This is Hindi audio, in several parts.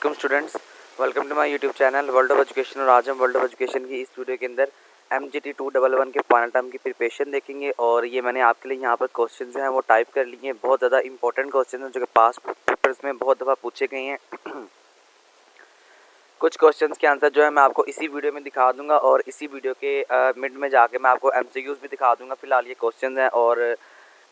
Welcome students, welcome to my YouTube channel world of education. और आज हम वर्ल्ड ऑफ एजुकेशन की इस वीडियो के अंदर MGT 211 के फाइनल टर्म की प्रिपरेशन देखेंगे। और ये मैंने आपके लिए यहाँ पर क्वेश्चन जो हैं वो टाइप कर लिए हैं। बहुत ज़्यादा इंपॉर्टेंट क्वेश्चन हैं जो कि पास पेपर्स में बहुत दफ़ा पूछे गए हैं। कुछ क्वेश्चंस के आंसर जो है मैं आपको इसी वीडियो में दिखा दूंगा और इसी वीडियो के मिड में जाके मैं आपको MCQs भी दिखा दूंगा। फिलहाल ये क्वेश्चन हैं। और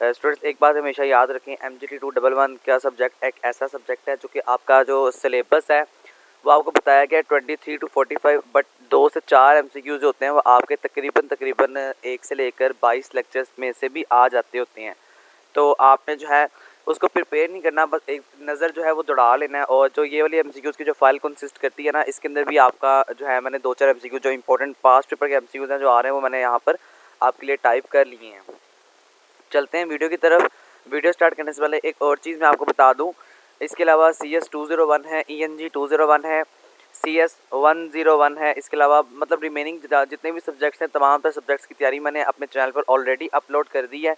स्टूडेंट्स एक बात हमेशा याद रखें, MGT 211 का सब्जेक्ट एक ऐसा सब्जेक्ट है जो कि आपका जो सिलेबस है वो आपको बताया गया है 23 to 45, बट 2 से 4 MCQs जो होते हैं वो आपके तकरीबन 1 से लेकर 22 लेक्चर्स में से भी आ जाते होते हैं। तो आपने जो है उसको प्रिपेयर नहीं करना, बस एक नज़र जो है वो दौड़ा लेना है। और जो ये वाली MCQs की जो फाइल कंसिस्ट करती है ना, इसके अंदर भी आपका जो है मैंने 2-4 MCQ जो इंपॉर्टेंट पास्ट पेपर के MCQs हैं जो आ रहे हैं वो मैंने यहाँ पर आपके लिए टाइप कर लिए हैं। चलते हैं वीडियो की तरफ। वीडियो स्टार्ट करने से पहले एक और चीज़ मैं आपको बता दूं, इसके अलावा CS 201 है, ENG 201 है, CS 101 है। इसके अलावा मतलब रिमेनिंग जितने भी सब्जेक्ट्स हैं तमाम तर सब्जेक्ट्स की तैयारी मैंने अपने चैनल पर ऑलरेडी अपलोड कर दी है।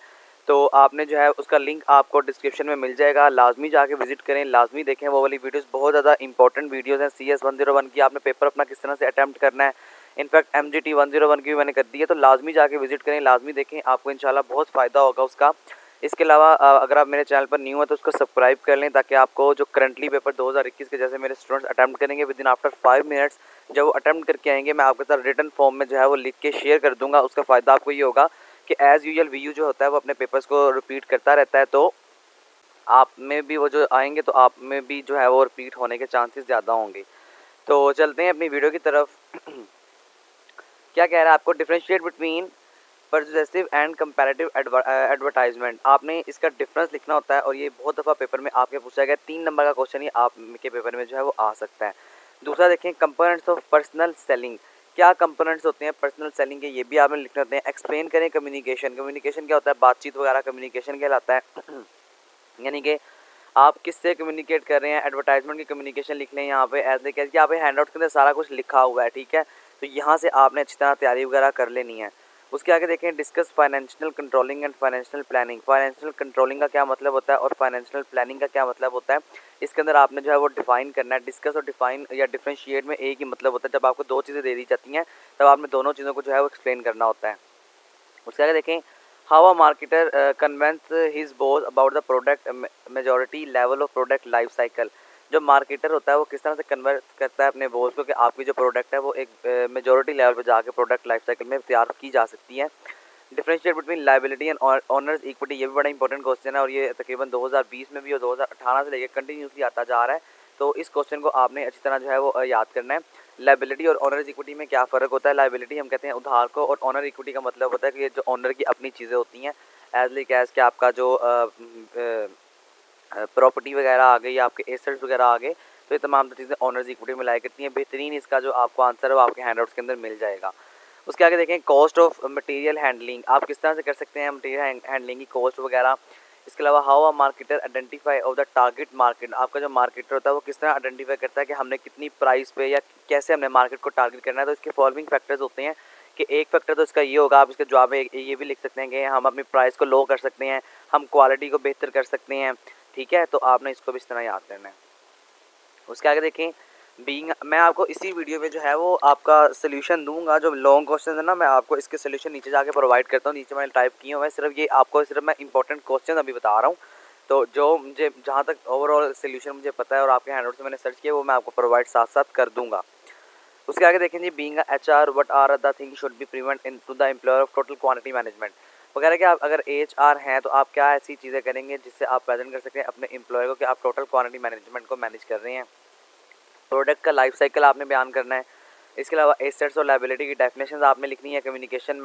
तो आपने जो है उसका लिंक आपको डिस्क्रिप्शन में मिल जाएगा, लाजमी जाके विजिट करें, लाजमी देखें वो वाली वीडियोस। बहुत ज़्यादा इंपॉर्टेंट वीडियोस हैं। CS 101 की आपने पेपर अपना किस तरह से अटैम्प्ट करना है, इनफैक्ट MGT 101 की भी मैंने कर दी है। तो लाजमी जाके विजिट करें, लाजमी देखें, आपको इंशाल्लाह बहुत फ़ायदा होगा उसका। इसके अलावा अगर आप मेरे चैनल पर न्यू है तो उसको सब्सक्राइब कर लें, ताकि आपको जो करंटली पेपर 2021 के जैसे मेरे स्टूडेंट्स अटैम्प्ट करेंगे विद इन आफ्टर 5 मिनट्स, जब वो अटैम्प्ट करके आएंगे मैं आपके साथ रिटन फॉर्म में जो है वो लिख के शेयर कर दूंगा। उसका फ़ायदा आपको ये होगा कि एज़ यूजुअल VU जो होता है वो अपने पेपर्स को रिपीट करता रहता है। तो आप में भी वो जो आएंगे तो आप में भी जो है वो रिपीट होने के चांसेस ज़्यादा होंगे। तो चलते हैं अपनी वीडियो की तरफ। क्या कह रहा है आपको, differentiate between persuasive and comparative advertisement. आपने इसका डिफरेंस लिखना होता है और ये बहुत दफ़ा पेपर में आपके पूछा गया। 3 नंबर का क्वेश्चन ही आपके पेपर में जो है वो आ सकता है। दूसरा देखें, कंपोनेंट्स ऑफ पर्सनल सेलिंग। क्या कंपोनेंट्स होते हैं पर्सनल सेलिंग के, ये भी आपने लिखने होते हैं। एक्सप्लेन करें कम्युनिकेशन। कम्युनिकेशन क्या होता है, बातचीत वगैरह कम्युनिकेशन कहलाता है। यानी कि आप किससे कम्युनिकेट कर रहे हैं। एडवर्टाइजमेंट की कम्युनिकेशन लिख लें यहाँ पे, ऐसे कह कि यहाँ पे हैंड आउट के अंदर सारा कुछ लिखा हुआ है, ठीक है। तो यहाँ से आपने अच्छी तरह तैयारी वगैरह कर लेनी है। उसके आगे देखें, discuss financial controlling and financial planning. Financial controlling का क्या मतलब होता है और फाइनेंशियल प्लानिंग का क्या मतलब होता है, इसके अंदर आपने जो है वो डिफाइन करना है। डिस्कस और डिफाइन या डिफ्रेंशिएट में एक ही मतलब होता है। जब आपको 2 चीज़ें दे दी जाती हैं तब आपने दोनों चीज़ों को जो है वो एक्सप्लेन करना होता है। उसके आगे देखें, how a marketer convinces his boss about the product majority level of product life cycle. जो मार्केटर होता है वो किस तरह से कन्वर्ट करता है अपने बॉस को कि आपकी जो प्रोडक्ट है वो एक मेजॉरिटी लेवल पर जाके प्रोडक्ट लाइफ साइकिल में तैयार की जा सकती है। Differentiate between liability and honours equity, ये भी बड़ा इंपॉर्टेंट क्वेश्चन है और ये तकरीबन 2020 में भी और 2018 से लेकर कंटिन्यूसली आता जा रहा है। तो इस क्वेश्चन को आपने अच्छी तरह जो है वो याद करना है। लाइबिलिटी और ऑनर इक्विटी में क्या फ़र्क होता है। लाइबिलिटी हम कहते हैं उधार को, और ऑनर इक्विटी का मतलब होता है कि ये जो ऑनर की अपनी चीज़ें होती हैं, एज लाइक एज के आपका जो प्रॉपर्टी वगैरह आ गई, आपके एसेट्स वगैरह आ गए। तो ये तमाम चीज़ें ऑनर्स इक्विटी में लाया करती हैं। बेहतरीन इसका जो आपको आंसर है वो आपके हैंडआउट्स के अंदर मिल जाएगा। उसके आगे देखें, कॉस्ट ऑफ मटेरियल हैंडलिंग। आप किस तरह से कर सकते हैं मटेरियल हैंडलिंग की कॉस्ट वगैरह। इसके अलावा how a marketer identify of the target market. आपका जो मार्केटर होता है वो किस तरह आइडेंटिफाई करता है कि हमने कितनी प्राइस पे या कैसे हमने मार्केट को टारगेट करना है। तो इसके फॉलोइंग फैक्टर्स होते हैं कि एक फैक्टर तो इसका ये होगा, आप इसके जवाब में ये भी लिख सकते हैं कि हम अपनी प्राइस को लो कर सकते हैं, हम क्वालिटी को बेहतर कर सकते हैं, ठीक है। तो आपने इसको भी इस तरह याद करना है। उसके आगे देखें, बीइंग, मैं आपको इसी वीडियो में जो है वो आपका सोल्यूशन दूंगा। जो लॉन्ग क्वेश्चन है ना, मैं आपको इसके सोल्यूशन नीचे जाके प्रोवाइड करता हूँ। नीचे मैंने टाइप किए हुए हैं, सिर्फ ये आपको सिर्फ मैं इंपॉर्टेंट क्वेश्चन अभी बता रहा हूँ। तो जो मुझे जहाँ तक ओवरऑल सोल्यूशन मुझे पता है और आपके हैंडआउट से मैंने सर्च किया वो मैं आपको प्रोवाइड साथ साथ कर दूंगा। उसके आगे देखें जी, being HR what are the thing should be prevent in to the employer of total quantity management वगैरह। कि आप अगर HR हैं तो आप क्या ऐसी चीज़ें करेंगे जिससे आप प्रेजेंट कर सकते हैं अपने एम्प्लॉयर को कि आप टोटल क्वांटिटी मैनेजमेंट को मैनेज कर रहे हैं। प्रोडक्ट का लाइफ साइकिल आपने बयान करना है। इसके अलावा एसेट्स और लायबिलिटी की डेफिनेशन आपने लिखनी है। कम्युनिकेशन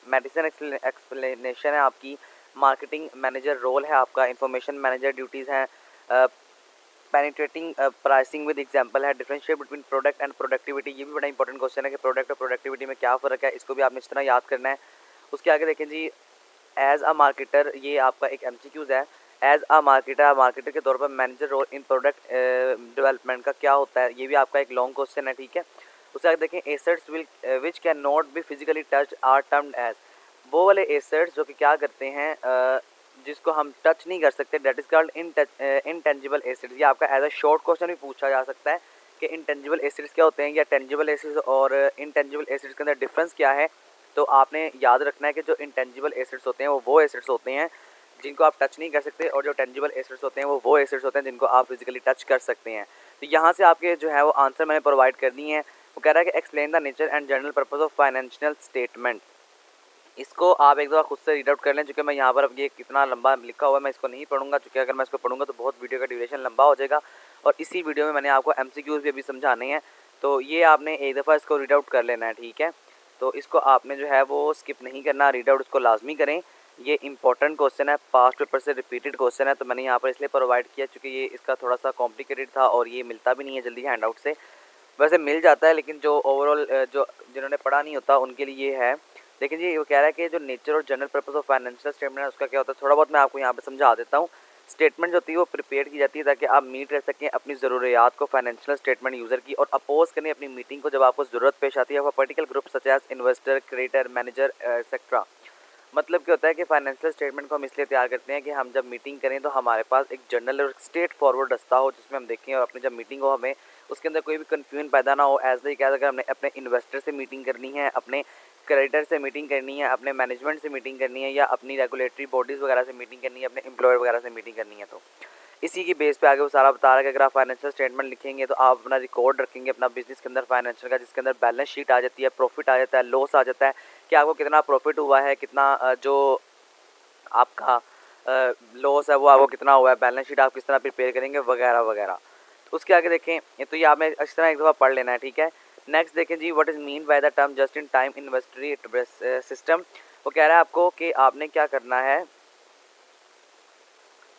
मेडिसिन एक्सप्लेनेशन है आपकी। मार्केटिंग मैनेजर रोल है आपका। इंफॉर्मेशन मैनेजर ड्यूटीज़ हैं। पेनिट्रेटिंग प्राइसिंग विद एग्जांपल है। Differentiate between product and productivity, ये भी बड़ा इंपॉर्टेंट क्वेश्चन है कि प्रोडक्ट और प्रोडक्टिविटी में क्या फ़र्क है, इसको भी आपने इस तरह याद करना है। उसके आगे देखें जी, एज अ मार्केटर, ये आपका एक MCQs है। एज अ मार्केटर के तौर पर manager role in product development का क्या होता है, ये भी आपका एक लॉन्ग क्वेश्चन है, ठीक है। उसके आगे देखें, assets which can not be physically touch are termed as. वो वाले एसेट्स जो कि क्या करते हैं, जिसको हम टच नहीं कर सकते, that is called intangible acids. ये आपका एज अ शॉर्ट क्वेश्चन भी पूछा जा सकता है कि इनटेंजिबल एसिड्स क्या होते हैं या टेंजिबल एसिड्स और इनटेंजिबल एसिड्स के अंदर डिफरेंस क्या है। तो आपने याद रखना है कि जो इनटेंजिबल एसिड्स होते हैं वो एसिड्स होते हैं जिनको आप टच नहीं कर सकते, और जो टेंजिबल एसिड्स होते हैं वो एसिड्स होते हैं जिनको आप फिजिकली टच कर सकते हैं। तो यहाँ से आपके जो है वो आंसर मैंने प्रोवाइड कर दिए हैं। वो कह रहा है कि explain the nature and general purpose of financial statement. इसको आप एक दफ़ा खुद से रीड आउट कर लें, चूँकि मैं यहाँ पर अब ये कितना लंबा लिखा हुआ है मैं इसको नहीं पढ़ूंगा, चूँकि अगर मैं इसको पढ़ूंगा तो बहुत वीडियो का ड्यूरेशन लंबा हो जाएगा, और इसी वीडियो में मैंने आपको एमसीक्यूज़ भी अभी समझाने हैं। तो ये आपने एक दफ़ा इसको रीड आउट कर लेना है, ठीक है। तो इसको आपने जो है वो स्किप नहीं करना, रीड आउट इसको लाजमी करें। ये इंपॉर्टेंट क्वेश्चन है, पास्ट पेपर से रिपीटेड क्वेश्चन है, तो मैंने यहाँ पर इसलिए प्रोवाइड किया चूँकि ये इसका थोड़ा सा कॉम्प्लिकेटेड था और ये मिलता भी नहीं है जल्दी हैंड आउट से। वैसे मिल जाता है लेकिन जो ओवरऑल जो जिन्होंने पढ़ा नहीं होता उनके लिए ये है। देखिए जी, वो कह रहा है कि जो नेचर और general purpose of financial statement है उसका क्या होता है, थोड़ा बहुत मैं आपको यहाँ पे समझा देता हूँ। स्टेटमेंट जो होती है वो प्रिपेयर की जाती है ताकि आप मीट कर सकें अपनी ज़रूरियात को, फाइनेंशियल स्टेटमेंट यूज़र की, और अपोज करें अपनी मीटिंग को जब आपको ज़रूरत पेश आती है for particular group such as investor, creator, manager etcetera. मतलब क्या होता है कि फाइनेंशियल स्टेटमेंट को हम इसलिए तैयार करते हैं कि हम जब मीटिंग करें तो हमारे पास एक जनरल और स्ट्रेट फॉरवर्ड रास्ता हो जिसमें हम देखें, और अपनी जब मीटिंग हो हमें उसके अंदर कोई भी कन्फ्यूजन पैदा ना हो। एज द क्या अगर हमने अपने इन्वेस्टर से मीटिंग करनी है, अपने क्रेडिटर से मीटिंग करनी है, अपने मैनेजमेंट से मीटिंग करनी है, या अपनी रेगुलेटरी बॉडीज़ वगैरह से मीटिंग करनी है, अपने एम्प्लॉयर वगैरह से मीटिंग करनी है, तो इसी की बेस पे आगे वो सारा बता रहा है कि अगर आप फाइनेंशियल स्टेटमेंट लिखेंगे तो आप अपना रिकॉर्ड रखेंगे अपना बिजनेस के अंदर फाइनेंशियल का, जिसके अंदर बैलेंस शीट आ जाती है, प्रॉफिट आ जाता है, लॉस आ जाता है कि आपको कितना प्रॉफिट हुआ है, कितना जो आपका लॉस है वो आपको कितना हुआ है, बैलेंस शीट आप किस तरह प्रिपेयर करेंगे वगैरह वगैरह। तो उसके आगे देखें, ये तो ये आपने इस तरह एक दफ़ा पढ़ लेना है, ठीक है। नेक्स्ट देखें जी, what is mean by the term just in time inventory system. वो कह रहा है आपको कि आपने क्या करना है,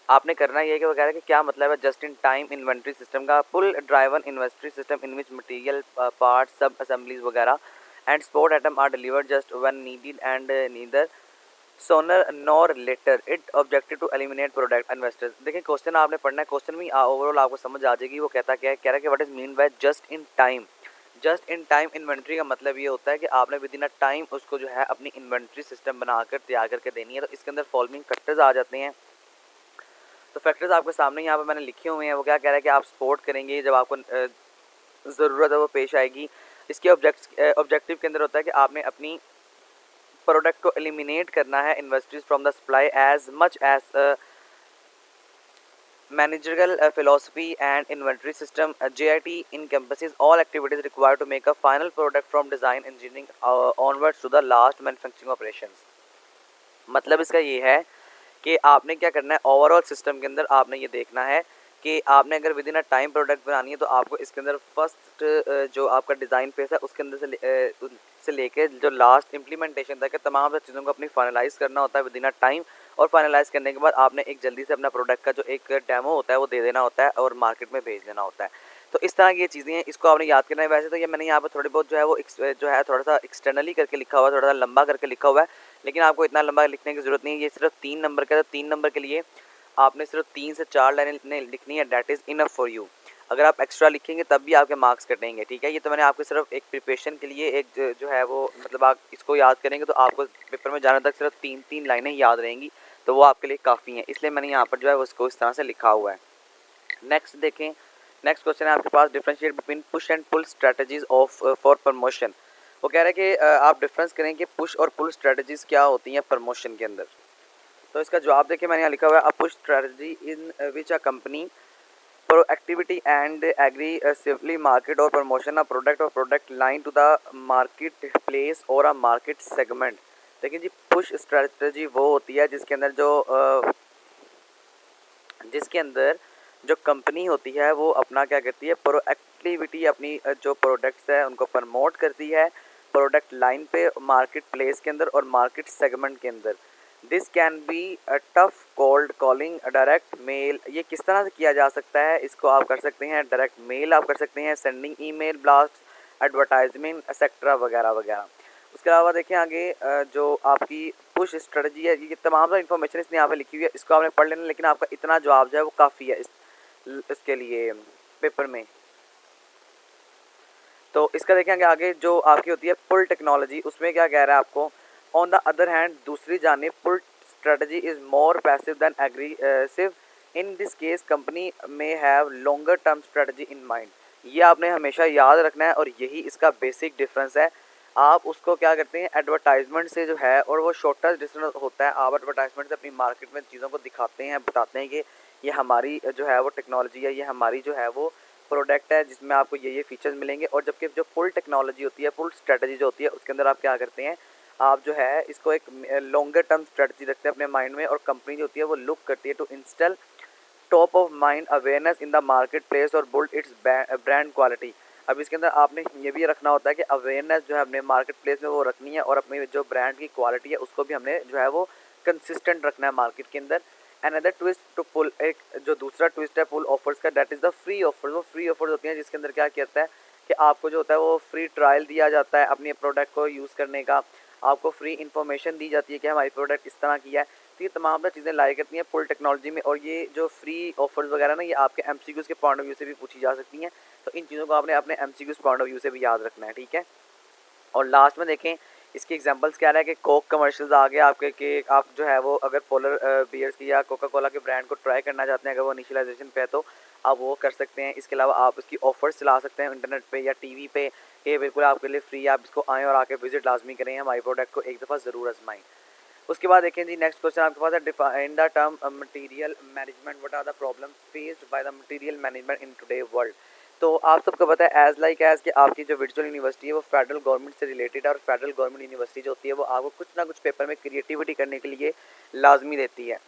आपने करना ये है कि वो कह रहा है कि क्या मतलब है just in time inventory system का। Pull driven inventory system in which material part sub assemblies वगैरह and sport item are delivered just when needed and neither sooner nor later it objective to eliminate product investors. देखिए क्वेश्चन आपने पढ़ना है, क्वेश्चन में ओवरऑल आपको समझ आ जाएगी। वो कहता क्या है, कह रहा है कि what is mean by just in time. Just in time inventory का मतलब ये होता है कि आपने विद इन अ टाइम उसको जो है अपनी इन्वेंट्री सिस्टम बनाकर तैयार करके देनी है। तो इसके अंदर फॉलोइंग फैक्टर्स आ जाते हैं। तो फैक्टर्स आपके सामने यहाँ पर मैंने लिखे हुए हैं। वो क्या कह रहा है कि आप सपोर्ट करेंगे जब आपको ज़रूरत है वो पेश आएगी। इसके ऑब्जेक्टिव के अंदर होता है कि आपने अपनी प्रोडक्ट को एलिमिनेट करना है investors from the supply as much as managerial philosophy and inventory system. JIT encompasses all activities required to make a final product from design engineering onwards to the last manufacturing operations. मतलब इसका ये है कि आपने क्या करना है, ओवरऑल सिस्टम के अंदर आपने ये देखना है कि आपने अगर with in a time product बनानी है तो आपको इसके अंदर फर्स्ट जो आपका डिज़ाइन फेस है उसके अंदर से लेके जो लास्ट इम्प्लीमेंटेशन तक है तमाम चीज़ों को अपनी फाइनलाइज करना होता है विद इन अ टाइम। और फाइनलाइज करने के बाद आपने एक जल्दी से अपना प्रोडक्ट का जो एक डेमो होता है वो दे देना होता है और मार्केट में भेज देना होता है। तो इस तरह की ये चीज़ें हैं, इसको आपने याद करना है। वैसे तो ये मैंने यहाँ पर थोड़ी बहुत जो है वो जो है थोड़ा सा एक्सटर्नली करके लिखा हुआ है, थोड़ा सा लंबा करके लिखा हुआ है, लेकिन आपको इतना लंबा लिखने की ज़रूरत नहीं है। ये सिर्फ 3 नंबर का है, तो 3 नंबर के लिए आपने सिर्फ 3 से 4 लाइनें लिखनी है, that is enough for you. अगर आप एक्स्ट्रा लिखेंगे तब भी आपके मार्क्स कटेंगे, ठीक है। ये तो मैंने आपको सिर्फ एक प्रिपरेशन के लिए एक जो है वो मतलब आप इसको याद करेंगे तो आपको पेपर में जाने तक सिर्फ 3-3 लाइनें याद रहेंगी, तो वो आपके लिए काफ़ी हैं। इसलिए मैंने यहाँ पर जो है उसको इस तरह से लिखा हुआ है। नेक्स्ट देखें, नेक्स्ट क्वेश्चन है आपके पास, differentiate between push and pull strategies of for promotion. वो कह रहे हैं कि आप डिफरेंस करें कि पुश और पुल स्ट्रेटजीज क्या होती हैं प्रमोशन के अंदर। तो इसका जवाब देखिए, मैंने यहाँ लिखा हुआ है, a push strategy in which a company proactivity and aggressively market or promotion a product or product line to the marketplace or a market segment। देखिए जी, पुश स्ट्रेटजी वो होती है जिसके अंदर जो कंपनी होती है वो अपना क्या करती है, प्रोएक्टिविटी अपनी जो प्रोडक्ट्स है उनको प्रमोट करती है प्रोडक्ट लाइन पे, मार्केट प्लेस के अंदर और मार्केट सेगमेंट के अंदर। This can be a tough cold calling, direct mail. ये किस तरह से किया जा सकता है, इसको आप कर सकते हैं डायरेक्ट मेल, आप कर सकते हैं sending email blast, advertisement etcetera वगैरह वगैरह। उसके अलावा देखें आगे जो आपकी पुश स्ट्रेटजी है, ये तमाम सारी इन्फॉर्मेशन इसने यहाँ पे लिखी हुई है, इसको आपने पढ़ लेना, लेकिन आपका इतना जवाब जो है वो काफ़ी है इसके लिए पेपर में। तो इसका देखेंगे आगे जो आपकी होती है पुल टेक्नोलॉजी, उसमें क्या कह रहा है आपको, ऑन द अदर हैंड दूसरी जानिब पुल strategy is more passive than aggressive. In this case, company may have longer term strategy in mind. ये आपने हमेशा याद रखना है और यही इसका बेसिक डिफरेंस है। आप उसको क्या करते हैं, एडवर्टाइजमेंट से जो है, और वो शॉर्टर डिस्टेंस होता है। आप एडवर्टाइजमेंट से अपनी मार्केट में चीज़ों को दिखाते हैं, बताते हैं कि ये हमारी जो है वो टेक्नोलॉजी है, ये हमारी जो है वो प्रोडक्ट है जिसमें आपको ये फीचर्स मिलेंगे। और जबकि जो फुल टेक्नोलॉजी होती है, फुल स्ट्रेटजी जो होती है, उसके अंदर आप क्या करते हैं, आप जो है इसको एक लॉन्गर टर्म स्ट्रेटजी रखते हैं अपने माइंड में। और कंपनी जो होती है वो लुक करती है to install top of mind awareness in the market place और बुल्ड इट्स ब्रांड क्वालिटी। अब इसके अंदर आपने ये भी रखना होता है कि अवेयरनेस जो है अपने मार्केट प्लेस में वो रखनी है, और अपने जो ब्रांड की क्वालिटी है उसको भी हमने जो है वो कंसिस्टेंट रखना है मार्केट के अंदर। अनदर ट्विस्ट टू पुल, एक जो दूसरा ट्विस्ट है पुल ऑफर्स का, that is the free offers. वो फ्री ऑफर्स होती हैं जिसके अंदर क्या कहता है कि आपको जो होता है वो फ्री ट्रायल दिया जाता है अपने प्रोडक्ट को यूज़ करने का, आपको फ्री इन्फॉर्मेशन दी जाती है कि हमारी प्रोडक्ट इस तरह की है। तो ये तमाम चीज़ें लाई करती हैं पुल टेक्नोलॉजी में। और ये जो फ्री ऑफर्स वगैरह ना, ये आपके एमसीक्यूज़ के पॉइंट ऑफ व्यू से भी पूछी जा सकती हैं। तो इन चीज़ों को आपने अपने एमसीक्यूज़ पॉइंट ऑफ व्यू से भी याद रखना है, ठीक है। और लास्ट में देखें इसके एग्जांपल्स क्या है कि कोक कमर्शियल्स आ गए आपके, कि आप जो है वो अगर पोलर बियर्स की या कोका कोला के ब्रांड को ट्राई करना चाहते हैं, अगर वो इनिशियलाइजेशन पे है तो आप वो कर सकते हैं। इसके अलावा आप इसकी ऑफर्स चला सकते हैं इंटरनेट पे या टीवी पे, कि बिल्कुल आपके लिए फ्री, आप इसको आएँ और आके विजिट लाजमी करें, हमारी प्रोडक्ट को एक दफ़ा ज़रूर आजमाएं। उसके बाद देखें जी, नेक्स्ट क्वेश्चन आपके पास है, define the term material management, what are the problems faced by the material management in today world. तो आप सबको पता है एज लाइक एज कि आपकी जो वर्चुअल यूनिवर्सिटी है वो फेडरल गवर्नमेंट से रिलेटेड है, और फेडरल गवर्नमेंट यूनिवर्सिटी जो होती है वो आपको कुछ ना कुछ पेपर में क्रिएटिविटी करने के लिए लाजमी देती है।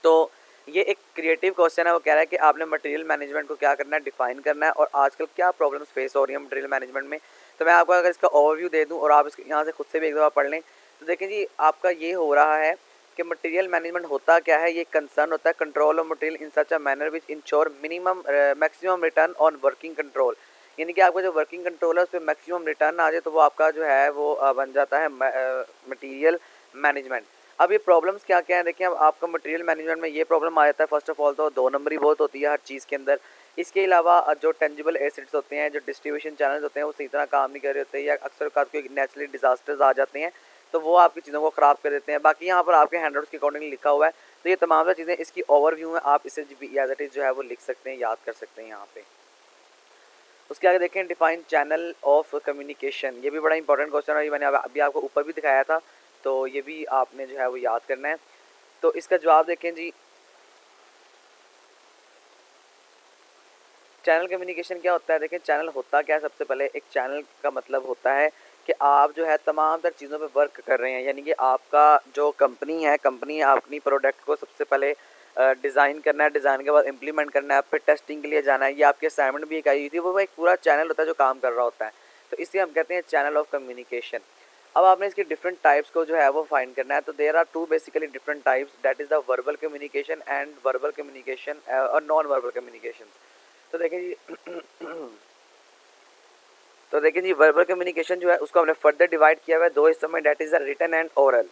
तो ये एक क्रिएटिव क्वेश्चन है, वो कह रहा है कि आपने मटेरियल मैनेजमेंट को क्या करना है, डिफाइन करना है, और आजकल क्या प्रॉब्लम्स फेस हो रही है मटेरियल मैनेजमेंट में। तो मैं आपको अगर इसका ओवरव्यू दे दूं और आप इसके यहाँ से खुद से भी एक दफ़ा पढ़ लें, तो देखें जी, आपका ये हो रहा है कि मटेरियल मैनेजमेंट होता क्या है। ये कंसर्न होता है control of material in such a manner which ensure minimum maximum return on working control. यानी कि आपका जो वर्किंग कंट्रोल है उस पर मैक्सिमम रिटर्न आ जाए, तो वो आपका जो है वो बन जाता है मटेरियल मैनेजमेंट। अब ये प्रॉब्लम्स क्या क्या हैं, देखिए अब आपका मटेरियल मैनेजमेंट में ये प्रॉब्लम आ जाता है, फर्स्ट ऑफ ऑल तो 2 नंबरी बहुत होती है हर चीज़ के अंदर। इसके अलावा जो टेंजिबल एसेट्स होते हैं, जो डिस्ट्रीब्यूशन चैनल्स होते हैं, वो सही तरह काम नहीं कर रहे होते, या अक्सर कोई नेचुरली डिजास्टर्स आ जाते हैं तो वो आपकी चीज़ों को ख़राब कर देते हैं। बाकी यहाँ पर आपके हैंडआउट्स के अकॉर्डिंग लिखा हुआ है, तो ये तमाम चीज़ें इसकी ओवरव्यू में आप इसे एज इट इज़ जो है वो लिख सकते हैं, याद कर सकते हैं यहाँ पे। उसके आगे देखें, डिफाइन चैनल ऑफ कम्युनिकेशन। ये भी बड़ा इंपॉर्टेंट क्वेश्चन है, ये मैंने अभी आपको ऊपर भी दिखाया था, तो ये भी आपने जो है वो याद करना है। तो इसका जवाब देखें जी, चैनल कम्युनिकेशन क्या होता है। देखें चैनल होता क्या है, सबसे पहले एक चैनल का मतलब होता है कि आप जो है तमाम तर चीज़ों पे वर्क कर रहे हैं, यानी कि आपका जो कंपनी है, कंपनी अपनी प्रोडक्ट को सबसे पहले डिज़ाइन करना है, डिज़ाइन के बाद इम्प्लीमेंट करना है, फिर टेस्टिंग के लिए जाना है। ये आपकी असाइनमेंट भी एक आई हुई थी, वो एक पूरा चैनल होता है जो काम कर रहा होता है, तो इसे हम कहते हैं चैनल ऑफ कम्युनिकेशन। अब आपने इसकी डिफरेंट टाइप्स को जो है वो फाइंड करना है। तो there are two basically different types, that is the verbal communication and verbal communication और नॉन वर्बल कम्युनिकेशन। तो देखें जी तो देखिए जी, वर्बल कम्युनिकेशन जो है उसको हमने फर्दर डिवाइड किया हुआ है 2 हिस्सों में, that is the written and oral.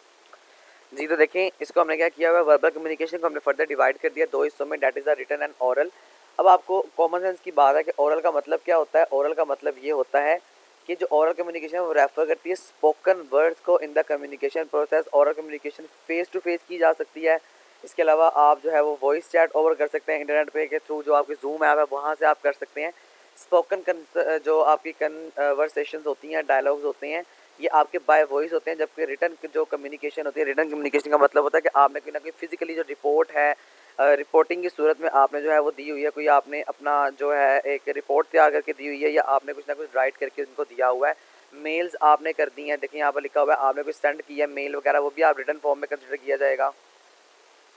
जी तो देखें इसको हमने क्या किया हुआ है, वर्बल कम्युनिकेशन को हमने फर्दर डिवाइड कर दिया 2 हिस्सों में, that is the written and oral. अब आपको कॉमन सेंस की बात है कि ओरल का मतलब क्या होता है। ओरल का मतलब ये होता है कि जो ओरल कम्युनिकेशन है वो रेफर करती है स्पोकन वर्ड्स को in the communication process. Oral communication face to face की जा सकती है। इसके अलावा आप जो है वो वॉइस चैट ओवर कर सकते हैं इंटरनेट पे के थ्रू, जो आपकी जूम ऐप है वहाँ से आप कर सकते हैं। स्पोकन जो आपकी कन्वर्सेशंस होती हैं, डायलॉग्स होते हैं, ये आपके बाय वॉइस होते हैं। जबकि रिटन जो कम्युनिकेशन होती है, रिटन कम्युनिकेशन का मतलब होता है कि आपने कोई ना कोई फिजिकली जो रिपोर्ट है, रिपोर्टिंग की सूरत में आपने जो है वो दी हुई है, कोई आपने अपना जो है एक रिपोर्ट तैयार करके दी हुई है, या आपने कुछ ना कुछ राइट करके उनको दिया हुआ है। मेल्स आपने कर दी हैं, देखिए यहाँ पर लिखा हुआ है आपने कुछ सेंड किया है मेल वगैरह, वो भी आप रिटन फॉर्म में कंसिडर किया जाएगा।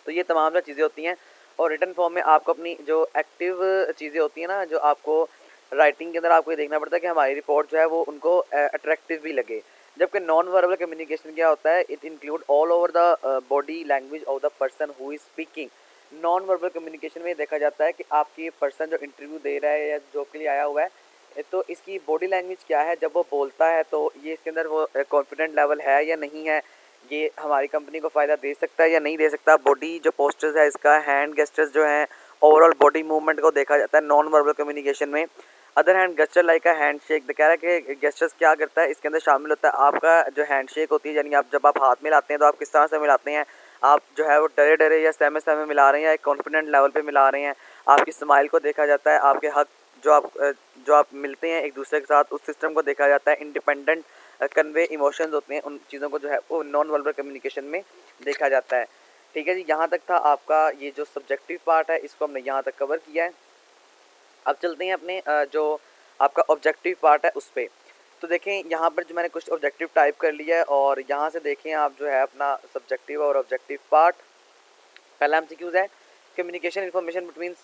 तो ये तमाम चीज़ें होती हैं। और रिटन फॉर्म में आपको अपनी जो एक्टिव चीज़ें होती हैं ना, जो आपको राइटिंग के अंदर आपको ये देखना पड़ता है कि हमारी रिपोर्ट जो है वो उनको अट्रैक्टिव भी लगे। जबकि नॉन वर्बल कम्युनिकेशन क्या होता है, it include all over the body language of the person who is speaking. Non verbal communication में देखा जाता है कि आपकी पर्सन जो इंटरव्यू दे रहा है या जॉब के लिए आया हुआ है, तो इसकी बॉडी लैंग्वेज क्या है, जब वो बोलता है तो ये इसके अंदर वो कॉन्फिडेंट लेवल है या नहीं है, ये हमारी कंपनी को फ़ायदा दे सकता है या नहीं दे सकता। बॉडी जो पोस्चर्स है इसका, हैंड गेस्टर्स जो हैं, ओवरऑल बॉडी मूवमेंट को देखा जाता है नॉन वर्बल कम्युनिकेशन में। Other hand gesture like a hand shake, कह रहा है कि गेस्चर्स क्या करता है, इसके अंदर शामिल होता है आपका जो हैंड शेक होती है, यानी आप जब आप हाथ मिलाते हैं तो आप किस तरह से मिलाते हैं, आप जो है वो डरे डरे या सहमे सहमे मिला रहे हैं या एक कॉन्फिडेंट लेवल पे मिला रहे हैं। आपकी स्माइल को देखा जाता है, आपके हक जो आप मिलते हैं एक दूसरे के साथ, उस सिस्टम को देखा जाता है। इंडिपेंडेंट कन्वे इमोशंस होते हैं, उन चीज़ों को जो है वो नॉन वर्बल कम्युनिकेशन में देखा जाता है। ठीक है जी, यहाँ तक था आपका ये जो सब्जेक्टिव पार्ट है, इसको हमने यहाँ तक कवर किया है। अब चलते हैं अपने जो आपका ऑब्जेक्टिव पार्ट है उस पर। तो देखें यहाँ पर जो मैंने कुछ ऑब्जेक्टिव टाइप कर लिया है और यहाँ से देखें आप जो है अपना सब्जेक्टिव और ऑब्जेक्टिव पार्ट। पहला एमसीक्यूज है, communication information between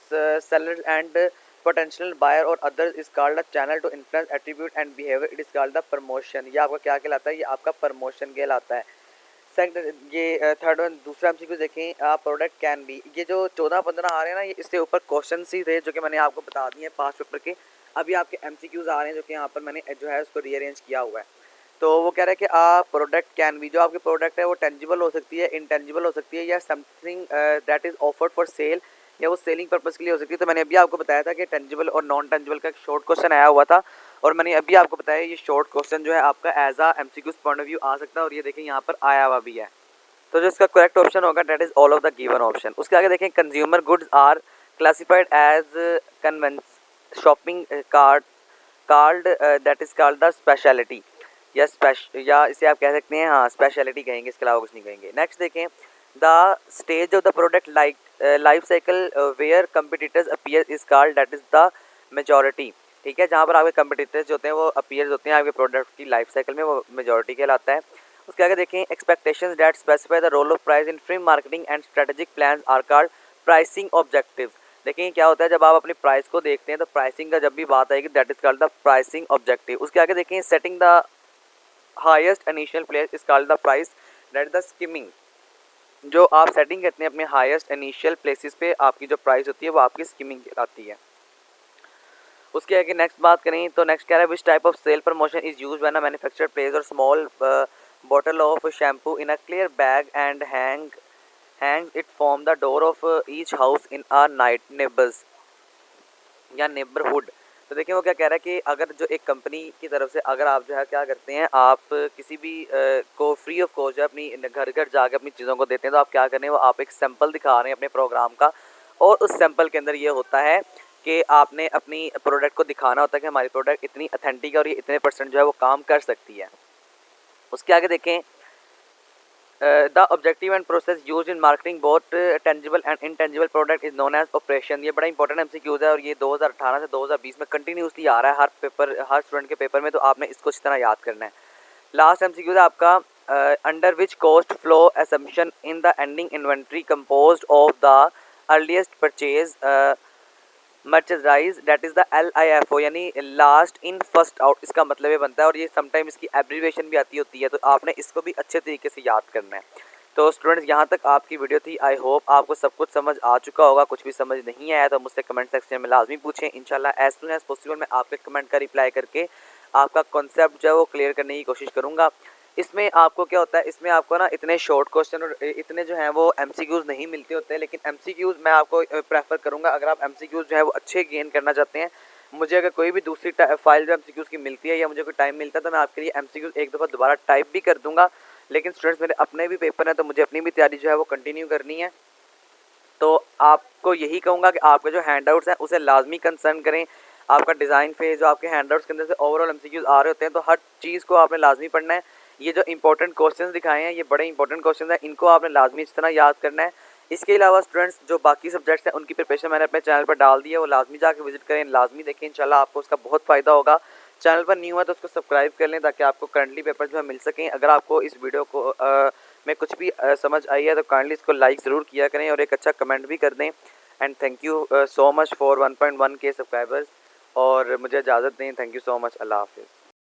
seller and potential buyer और others is called a channel to influence attribute and behaviour, it is called the promotion. ये आपका क्या कहलाता है, ये आपका प्रमोशन कहलाता है। सेकंड ये थर्ड वन, दूसरा एमसीक्यू देखें, प्रोडक्ट कैन बी। ये जो 14-15 आ रहे हैं ना, ये इससे ऊपर क्वेश्चन ही थे जो कि मैंने आपको बता दिए हैं पास्ट पेपर के। अभी आपके एमसीक्यूज आ रहे हैं जो कि यहाँ पर मैंने जो है उसको रीअरेंज किया हुआ है। तो वो कह रहा है कि प्रोडक्ट कैन बी, जो आपकी प्रोडक्ट है वो टेंजिबल हो सकती है, इनटेंजिबल हो सकती है, या something that is offered for sale, या वो सेलिंग पर्पज़ के लिए हो सकती है। तो मैंने अभी आपको बताया था कि टेंजिबल और नॉन टेंजिबल का एक शॉर्ट क्वेश्चन आया हुआ था, और मैंने अभी आपको बताया ये शॉर्ट क्वेश्चन जो है आपका एज आ एमसीक्यूज पॉइंट ऑफ व्यू आ सकता है, और ये देखें यहाँ पर आया हुआ भी है। तो जो इसका करेक्ट ऑप्शन होगा that is all of the given option. उसके आगे देखें, consumer goods are classified as convenience shopping card card that is called the speciality, या इसे आप कह सकते हैं, हाँ स्पेशलिटी कहेंगे, इसके अलावा कुछ नहीं कहेंगे। नेक्स्ट देखें, the stage of the product life cycle where competitors appear is called that is the majority. ठीक है, जहाँ पर आपके कंपिटिटर्स जो होते हैं वो अपीयर्स होते हैं आपके प्रोडक्ट की लाइफ साइकिल में, वो मेजॉरिटी कहलाता है। उसके आगे देखें, expectations that specify the role of price in free marketing and strategic plans are called pricing objective. देखिए क्या होता है, जब आप अपनी प्राइस को देखते हैं तो प्राइसिंग का जब भी बात आएगी that is called the pricing objective. उसके आगे देखें, setting the highest initial place is called the price that the skimming. जो आप सेटिंग करते हैं अपने हाईएस्ट इनिशियल प्लेसेस पे, आपकी जो प्राइस होती है वो आपकी स्किमिंग कहलाती है। उसके आगे नेक्स्ट बात करें तो नेक्स्ट कह रहा है, which type of sale promotion is use when a manufacturer place और small bottle of shampoo in a clear bag and hangs it from the door of each house in a night neighbors या neighborhood। तो देखिए वो क्या कह रहा है कि अगर जो एक कंपनी की तरफ से अगर आप जो है क्या करते हैं, आप किसी भी को फ्री ऑफ कॉस्ट जो है अपनी घर घर जाकर अपनी चीज़ों को देते हैं, तो आप क्या कर रहे हैं, वो आप एक सैंपल दिखा रहे हैं अपने प्रोग्राम का, और उस सैंपल के अंदर ये होता है कि आपने अपनी प्रोडक्ट को दिखाना होता है कि हमारी प्रोडक्ट इतनी अथेंटिक है और ये इतने % जो है वो काम कर सकती है। उसके आगे देखें, the objective and process use in marketing both tangible and intangible product is known as operation. ये बड़ा इंपॉर्टेंट एमसीक्यूज है और ये 2018 से 2020 में कंटिन्यूसली आ रहा है हर स्टूडेंट के पेपर में, तो आपने इसको इस तरह याद करना है। लास्ट एमसीक्यूज है आपका, under which cost flow assumption in the ending inventory composed of the earliest purchase merchandise that is the LIFO, यानी लास्ट इन फर्स्ट आउट, इसका मतलब ये बनता है, और ये समटाइम इसकी एब्रीवेशन भी आती होती है, तो आपने इसको भी अच्छे तरीके से याद करना है। तो स्टूडेंट्स यहाँ तक आपकी वीडियो थी, आई होप आपको सब कुछ समझ आ चुका होगा। कुछ भी समझ नहीं आया तो मुझसे कमेंट सेक्शन में लाजमी पूछें, इंशाल्लाह एज सुन एज पॉसिबल मैं आपके कमेंट का रिप्लाई करके आपका कॉन्सेप्ट जो है वो क्लियर करने की कोशिश करूँगा। इसमें आपको क्या होता है, इसमें आपको ना इतने शॉर्ट क्वेश्चन और इतने जो हैं वो एमसीक्यूज़ नहीं मिलते होते हैं, लेकिन एमसीक्यूज़ मैं आपको प्रेफर करूँगा अगर आप एमसीक्यूज़ जो है वो अच्छे गेन करना चाहते हैं। मुझे अगर कोई भी दूसरी फाइल जो एमसीक्यूज़ की मिलती है या मुझे कोई टाइम मिलता है तो मैं आपके लिए एमसीक्यूज़ एक दफ़ा दोबारा टाइप भी कर दूँगा। लेकिन स्टूडेंट्स मेरे अपने भी पेपर हैं तो मुझे अपनी भी तैयारी जो है वो कंटिन्यू करनी है। तो आपको यही कहूँगा कि आपके जो हैंडआउट्स हैं उसे लाजमी कंसर्न करें। आपका डिज़ाइन फेज जो आपके हैंडआउट्स के अंदर से ओवरऑल एमसीक्यूज़ आ रहे होते हैं, तो हर चीज़ को आपने लाजमी पढ़ना है। ये जो इंपॉर्टेंट क्वेश्चंस दिखाए हैं ये बड़े इंपॉर्टेंट क्वेश्चंस हैं, इनको आपने लाजमी इस तरह याद करना है। इसके अलावा स्टूडेंट्स जो बाकी सब्जेक्ट्स हैं उनकी प्रिपरेशन मैंने अपने चैनल पर डाल दी है, वो लाजमी जाकर विजिट करें, लाजमी देखें, इंशाल्लाह आपको उसका बहुत फ़ायदा होगा। चैनल पर न्यू है तो उसको सब्सक्राइब कर लें ताकि आपको करंटली पेपर जो है मिल सकें। अगर आपको इस वीडियो को में कुछ भी समझ आई है तो काइंडली इसको लाइक ज़रूर किया करें और एक अच्छा कमेंट भी कर दें। And thank you so much for 1.1 के सब्सक्राइबर्स, और मुझे इजाज़त दें। थैंक यू सो मच, अल्लाह हाफिज़।